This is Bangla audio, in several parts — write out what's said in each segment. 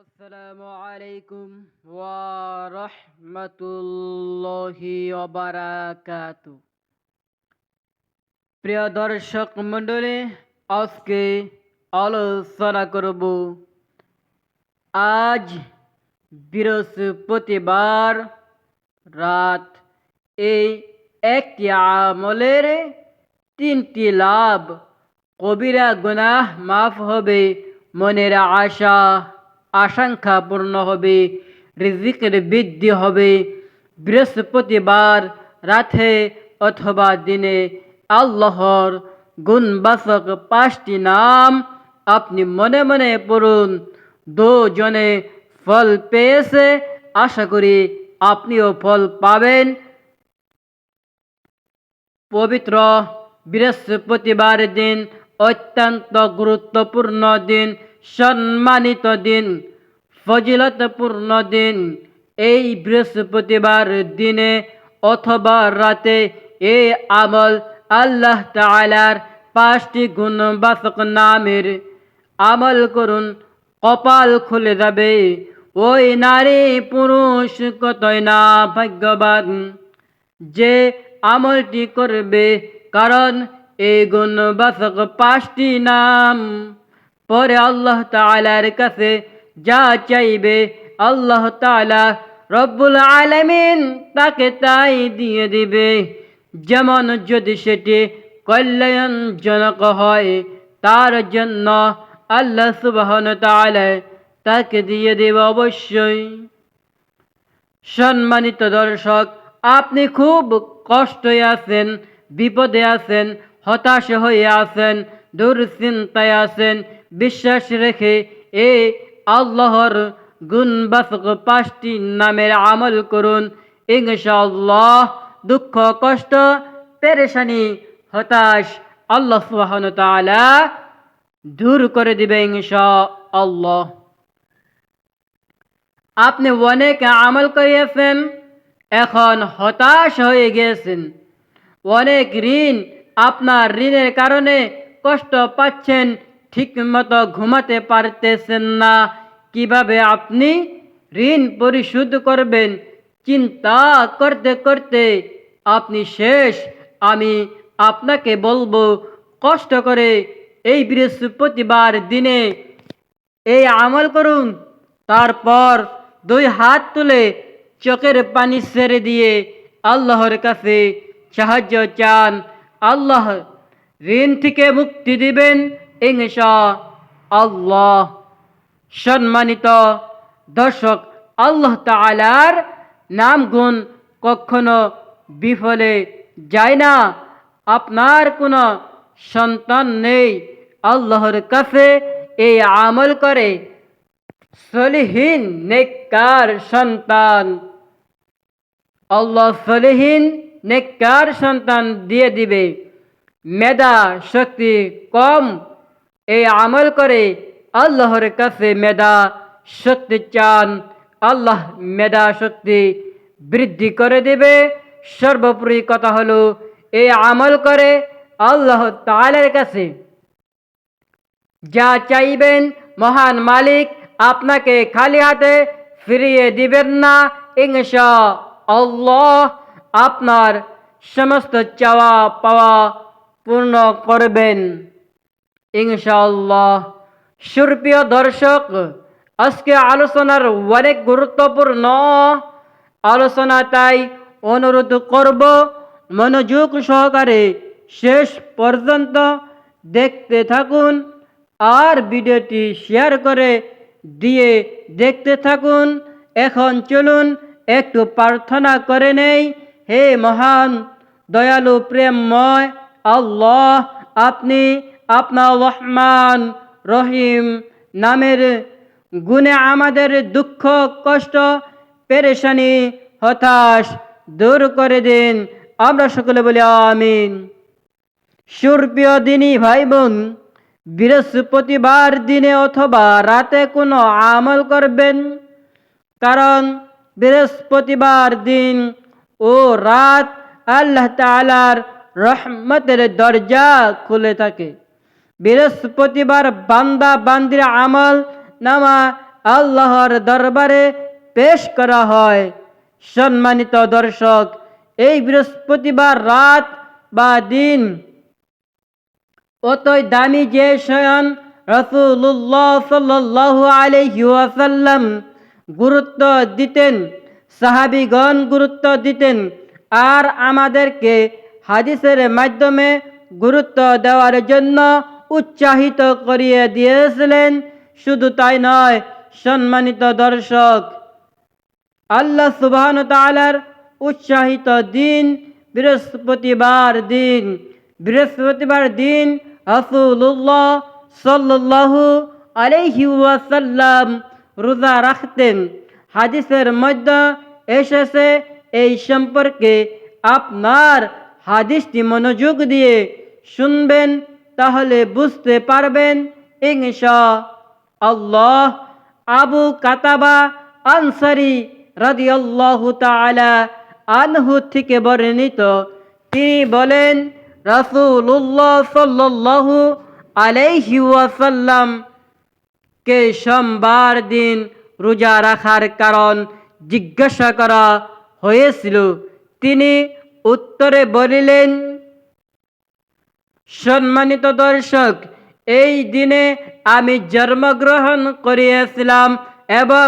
আসসালামু আলাইকুম ওয়া রাহমাতুল্লাহি ওয়া বারাকাতু। প্রিয় দর্শক মণ্ডলী, আজকে আলোচনা করব আজ বৃহস্পতিবার রাত এই একটি আমলের তিনটি লাভ। কবিরা গুনাহ মাফ হবে, মনের আশঙ্কা পূর্ণ হবে, রিজিকের বৃদ্ধি হবে। বৃহস্পতিবার রাতে অথবা দিনে আল্লাহর গুণবাচক 5টি নাম আপনি মনে মনে পড়ুন। দুজনে ফল পেয়েছে, আশা করি আপনিও ফল পাবেন। পবিত্র বৃহস্পতিবার দিন অত্যন্ত গুরুত্বপূর্ণ দিন, সম্মানিত দিন, ফজিলতপূর্ণ দিন। এই বৃহস্পতিবার দিনে অথবা রাতে এই আমল আল্লাহ তাআলার 5টি গুণবাচক নামের আমল করুন, কপাল খুলে যাবে। ওই নারী পুরুষ কতই না ভাগ্যবান যে আমলটি করবে, কারণ এই গুণবাচক 5টি নাম পরে আল্লাহ তাআলার কাছে যা চাইবে আল্লাহ তাআলা রব্বুল আলামিন তাকে তাই দিয়ে দিবে। যেমন যদি সেটি কল্যাণজনক হয়, তার জন্য আল্লাহ সুবহানাহু ওয়া তাআলা তাকে দিয়ে দেবে অবশ্যই। সম্মানিত দর্শক, আপনি খুব কষ্টে আছেন, বিপদে আছেন, হতাশ হয়ে আছেন, দুশ্চিন্তায় আছেন, বিশ্বাস রেখে এই আল্লাহর গুণবাচক 5টি নামের আমল করুন। ইনশাআল্লাহ দুঃখ, কষ্ট, পেরেশানি, হতাশ আল্লাহ সুবহানাহু ওয়া তাআলা দূর করে দিবে ইনশাআল্লাহ। আপনি অনেক আমল করিয়েছেন, এখন হতাশ হয়ে গেছেন। অনেক ঋণ, আপনার ঋণের কারণে কষ্ট পাচ্ছেন, ঠিকমতো ঘুমাতে পারতেছেন না। কিভাবে আপনি ঋণ পরিশোধ করবেন চিন্তা করতে করতে আপনি শেষ। আমি আপনাকে বলবো, কষ্ট করে এই বৃহস্পতিবার দিনে এই আমল করুন। তারপর 2 হাত তুলে চোখের পানি ছেড়ে দিয়ে আল্লাহর কাছে সাহায্য চান। আল্লাহ ঋণ থেকে মুক্তি দিবেন ইনশাআল্লাহ। সম্মানিত দর্শক, আল্লাহ তাআলার নাম গুণ কখনো বিফলে যায় না। আপনার কোনো সন্তান নেই, আল্লাহর কাছে এই আমল করে সলিহীন নেককার সন্তান আল্লাহ সলিহীন নেককার সন্তান দিয়ে দিবে। মেধা শক্তি কম, এই আমল করে আল্লাহর কাছে মেধা শক্তি চান, আল্লাহ মেধা শক্তি বৃদ্ধি করে দিবে। সর্বোপরি কথা হলো, এই আমল করে আল্লাহ তাআলার কাছে যা চাইবেন মহান মালিক আপনাকে খালি হাতে ফিরিয়ে দিবেন না ইনশাআল্লাহ। আপনার সমস্ত চাওয়া পাওয়া পূর্ণ করবেন ইনশাআল্লাহ। সুপ্রিয় দর্শক, আজকে আলোচনার অনেক গুরুত্বপূর্ণ আলোচনা, তাই অনুরোধ করব মনোযোগ সহকারে শেষ পর্যন্ত দেখতে থাকুন আর ভিডিওটি শেয়ার করে দিয়ে দেখতে থাকুন। এখন চলুন একটু প্রার্থনা করে নেই। হে মহান দয়ালু প্রেমময় আল্লাহ, আপনি আপনার রহমান রহিম নামের গুণে আমাদের দুঃখ, কষ্ট, পেরেশানি, হতাশ দূর করে দিন। আমরা সকলে বলি আমিন। সুপ্রিয় দিনী ভাই বোন, বৃহস্পতিবার দিনে অথবা রাতে কোনো আমল করবেন, কারণ বৃহস্পতিবার দিন ও রাত আল্লাহ তাআলার রহমতের দরজা খুলে থাকে। বৃহস্পতিবার বান্দা বান্দির আমল নামা আল্লাহর দরবারে পেশ করা হয়। সম্মানিত দর্শক, এই বৃহস্পতিবার রাত বা দিন অতই দামি যে শয়ন রাসূলুল্লাহ সাল্লাল্লাহু আলাইহি ওয়াসাল্লাম গুরুত্ব দিতেন, সাহাবীগণ গুরুত্ব দিতেন, আর আমাদেরকে হাদিসের মাধ্যমে গুরুত্ব দেওয়ার জন্য উৎসাহিত করিয়ে দিয়েছিলেন। শুধু তাই নয়, সম্মানিত দর্শক, আল্লাহ সুবহানাহু ওয়া তাআলার উৎসাহিত দিন বৃহস্পতিবার দিন। বৃহস্পতিবার দিন রাসূলুল্লাহ সাল্লাল্লাহু আলাইহি ওয়াসাল্লাম রোজা রাখতেন। হাদিসের মধ্যে এসেছে এই সম্পর্কে। আপনার হাদিসটি মনোযোগ দিয়ে শুনবেন, তাহলে বুঝতে পারবেন ইনশাআল্লাহ। আবু কাতাবা আনসারী রাদিয়াল্লাহু তাআলা আনহু থেকে বর্ণিত, তিনি বলেন, রাসূলুল্লাহ সাল্লাল্লাহু আলাইহি ওয়াসাল্লাম কে সোমবার দিন রোজা রাখার কারণ জিজ্ঞাসা করা হয়েছিল। তিনি উত্তরে বলিলেন, সম্মানিত দর্শক, এই দিনে আমি জন্মগ্রহণ করিয়াছিলাম এবং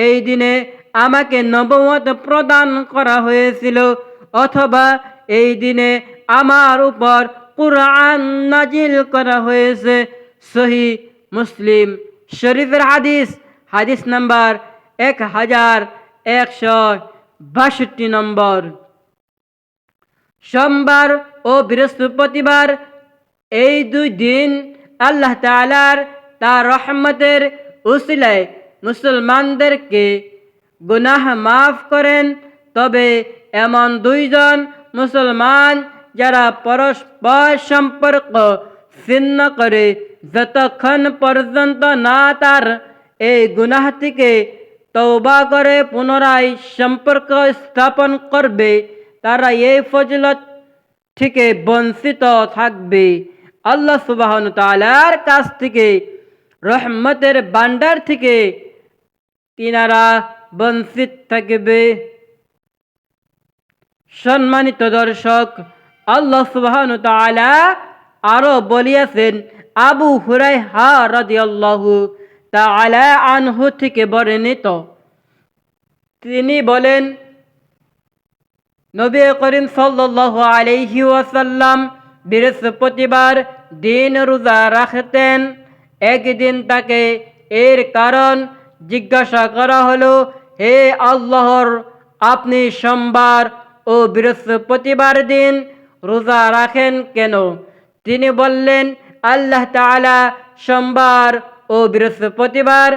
এই দিনে আমাকে নবুয়ত প্রদান করা হয়েছিল, অথবা এই দিনে আমার উপর কুরআন নাজিল করা হয়েছে। সহিহ মুসলিম শরীফের হাদিস, হাদিস নাম্বার 1162 নম্বর। সোমবার ও বৃহস্পতিবার এই দুই দিন আল্লাহ তাআলার তার রহমতের উসিলায় মুসলমানদেরকে গুনাহ মাফ করেন। তবে এমন দুইজন মুসলমান যারা পরস্পর সম্পর্ক ছিন্ন করে যতক্ষণ পর্যন্ত না তার এই গুনাহ থেকে তওবা করে পুনরায় সম্পর্ক স্থাপন করবে, তারা এই ফজিলত থেকে বঞ্চিত থাকবে। আল্লাহ সুবহানাহু ওয়া তাআলার কাছ থেকে, রহমতের ভান্ডার থেকে তিনারা বঞ্চিত থাকবে। সম্মানিত দর্শক, আল্লাহ সুবহানাহু ওয়া তাআলা আরো বলিয়াছেন, আবু হুরায়রা রাদিয়াল্লাহু তাআলা আনহু থেকে বর্ণিত, তিনি বলেন, নবী করিম সাল্লাল্লাহু আলাইহি ওয়াসাল্লাম বৃহস্পতিবার দিন রোজা রাখতেন। একদিন তাকে এর কারণ জিজ্ঞাসা করা হলো, হে আল্লাহর, আপনি সোমবার ও বৃহস্পতিবার দিন রোজা রাখেন কেন? তিনি বললেন, আল্লাহ তাআলা সোমবার ও বৃহস্পতিবার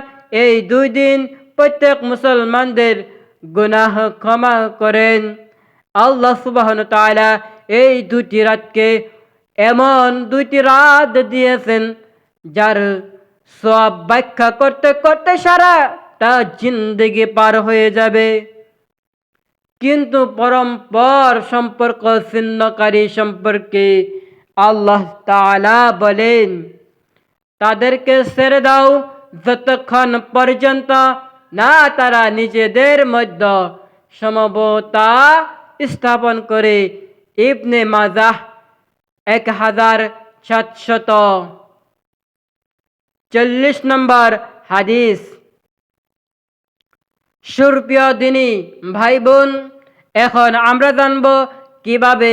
এই দুই দিন প্রত্যেক মুসলমানদের গুনাহ ক্ষমা করেন। আল্লাহ সুবহানাহু ওয়া তাআলা এই দুটি রাতকে এমন দুইটি রাত দিয়েছেন যার সওয়াব ব্যাখ্যা করতে করতে সারাটা জিন্দেগি পার হয়ে যাবে। কিন্তু পরস্পর সম্পর্ক ছিন্নকারী সম্পর্কে আল্লাহ তাআলা বলেন, তাদেরকে ছেড়ে দাও যতক্ষণ পর্যন্ত না তারা নিজেদের মধ্যে সমবতা স্থাপন করে। ইবনে মাজাহ 1740 নম্বর হাদিস। সুপ্রিয় দিনী ভাই বোন, এখন আমরা জানব কিভাবে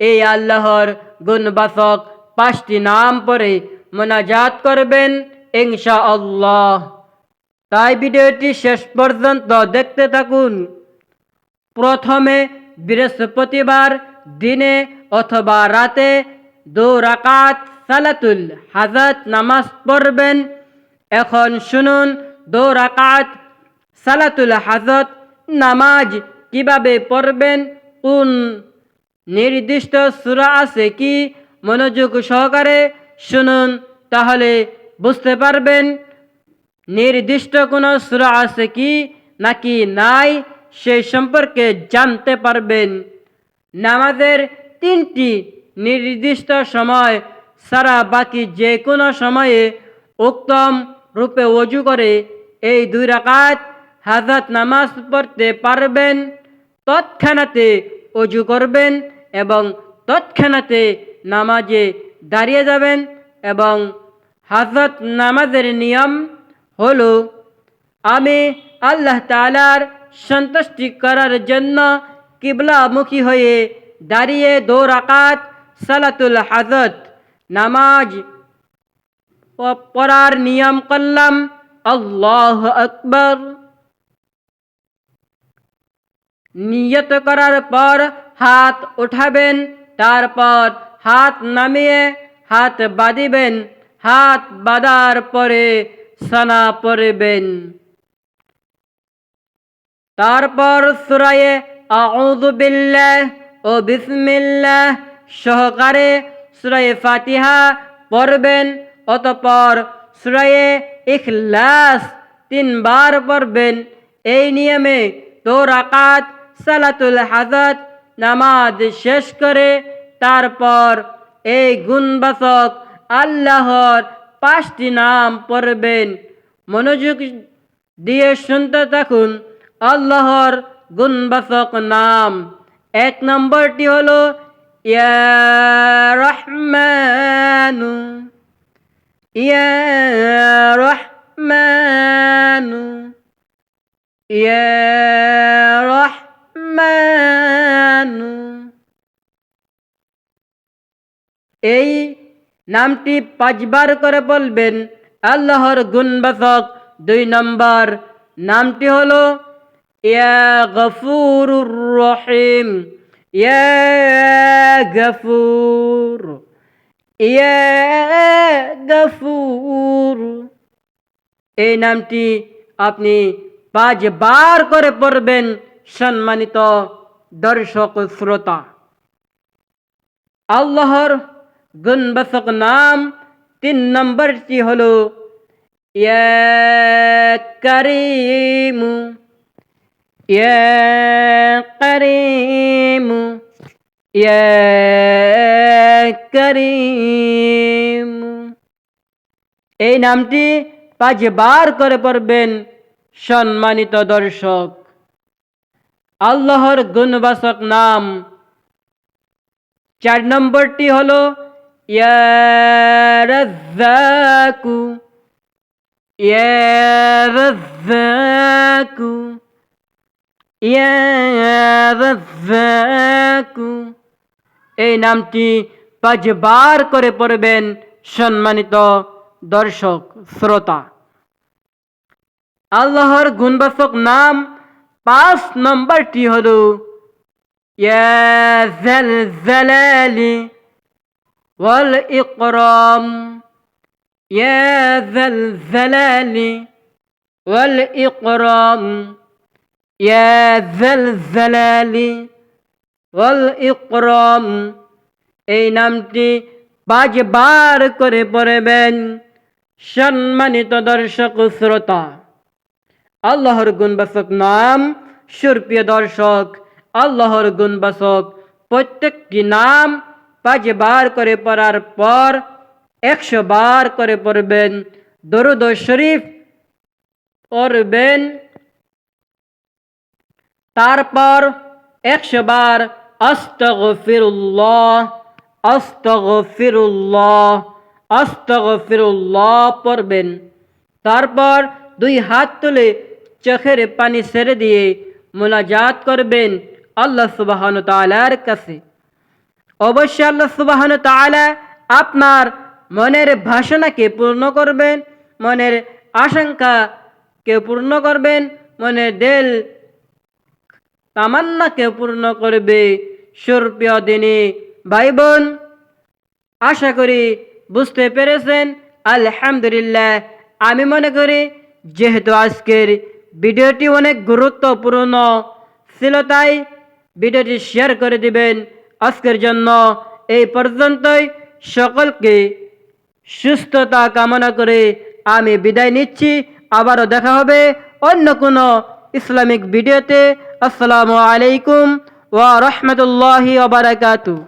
এই আল্লাহর গুণবাচক 5টি নাম পড়ে মোনাজাত করবেন ইনশাআল্লাহ। তাই ভিডিওটি শেষ পর্যন্ত দেখতে থাকুন। প্রথমে বৃহস্পতিবার দিনে অথবা রাতে 2 রাকাত সালাতুল হাজাত নামাজ পড়বেন। এখন শুনুন 2 রাকাত সালাতুল হাজাত নামাজ কিভাবে পড়বেন, কোন নির্দিষ্ট সূরা আছে কি, মনোযোগ সহকারে শুনুন, তাহলে বুঝতে পারবেন নির্দিষ্ট কোনো সূরা আছে কি নাকি নাই সেই সম্পর্কে জানতে পারবেন। নামাজের 3টি নির্দিষ্ট সময় ছাড়া বাকি যে কোনো সময়ে উত্তম রূপে ওযু করে এই 2 রাকাত হাজাত নামাজ পড়তে পারবেন, তৎক্ষণাতে অজু করবেন এবং তৎক্ষণাতে নামাজে দাঁড়িয়ে যাবেন। এবং হাজত নামাজের নিয়ম হলো, আমি আল্লাহ তাআলার সন্তুষ্টি করার জন্য কিবলামুখী হয়ে দাঁড়িয়ে 2 রাকাত সালাতুল হাজত নামাজ পড়ার নিয়ম করলাম। আল্লাহু আকবার। নিয়ত করার পর হাত উঠাবেন, তারপর হাত নামিয়ে হাত বাঁধিবেন, হাত বাঁধার পরে সানা পড়বেন, তারপর সূরায়ে আউযু বিল্লাহ ও বিসমিল্লাহ সহকারে সূরায়ে ফাতিহা পড়বেন। অতঃপর সূরায়ে ইখলাস 3 বার পড়বেন। এই নিয়মে 2 রাকাত সালাতুল হাজত নামাজ শেষ করে তারপর এই গুণবাচক আল্লাহর 5টি নাম পড়বেন। মনোযোগ দিয়ে শুনতে থাকুন। আল্লাহর গুণবাচক নাম, 1 নম্বরটি হলো ইয়া রহমানু, ইয়া রহমানু, ইয়া রহমানু। এই নামটি 5 বার করে বলবেন। আল্লাহর গুণবাচক 2 নম্বর নামটি হলো ইয়া গফুরুর রহিম, ইয়া গফুর, ইয়া গফুর। এই নামটি আপনি 5 বার করে পড়বেন। সম্মানিত দর্শক শ্রোতা, আল্লাহর গুণবাচক নাম 3 নম্বরটি হলো ইয়া কারীমু, ইয়া কারীমু, ইয়া কারীমু। এই নামটি 5 বার করে পড়বেন। সম্মানিত দর্শক, আল্লাহর গুণবাচক নাম 4 নম্বরটি হলো ইয়া রাজ্জাকু, ইয়া রাজ্জাকু, ইয়া রাজ্জাকু। এই নামটি 5 বার করে পড়বেন। সম্মানিত দর্শক শ্রোতা, আল্লাহর গুণবাচক নাম 5 নম্বরটি হলো ইয়া যাল জালালি ওয়াল ইকরাম, ইয়া যাল জালালি ওয়াল ইকরাম, ইয়া যাল জালালি ওয়াল ইকরাম। এই নামটি 5 বার করে পড়বেন। সম্মানিত দর্শক শ্রোতা, আল্লাহর গুণবাচক নাম, সুপ্রিয় দর্শক, আল্লাহর গুণবাচক প্রত্যেকটি নাম 5 বার করে পড়ার পর 100 বার করে পড়বেন। দরুদ শরীফ পড়বেন, তারপর 100 বার আস্তাগফিরুল্লাহ, আস্তাগফিরুল্লাহ, আস্তাগফিরুল্লাহ পড়বেন। তারপর 2 হাত তুলে চোখের পানি ছেড়ে দিয়ে মুনাজাত করবেন আল্লাহ সুবহানাহু ওয়া তাআলার কাছে। অবশ্যই আল্লাহ সুবহানাহু ওয়া তাআলা আপনার মনের বাসনাকে পূর্ণ করবেন, মনের আশঙ্কাকে পূর্ণ করবেন, মনের দিল তামান্নাকে পূর্ণ করবে। সুপ্রিয় দিনী ভাই বোন, আশা করি বুঝতে পেরেছেন। আলহামদুলিল্লাহ। আমি মনে করি যেহেতু আজকের ভিডিওটি অনেক গুরুত্বপূর্ণ ছিল, তাই ভিডিওটি শেয়ার করে দিবেন। আজকের জন্য এই পর্যন্তই। সকলকে সুস্থতা কামনা করে আমি বিদায় নিচ্ছি। আবারও দেখা হবে অন্য কোনো ইসলামিক ভিডিওতে। আসসালামু আলাইকুম ওয়া রাহমাতুল্লাহি ওয়া বারাকাতুহু।